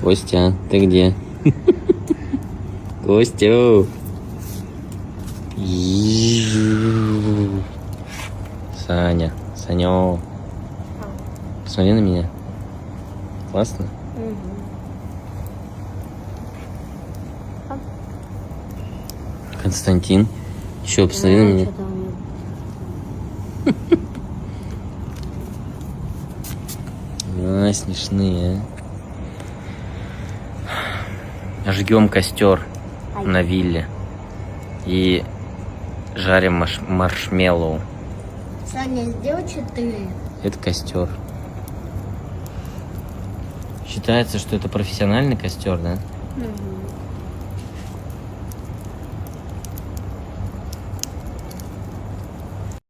Костя, ты где? Костю. Саня, Санё. Посмотри на меня. Классно? Константин. Еще посмотри на меня. Смешные, а. Жгем костер на вилле и жарим маршмеллоу. Саня, сделай 4. Это костер. Считается, что это профессиональный костер, да? Угу.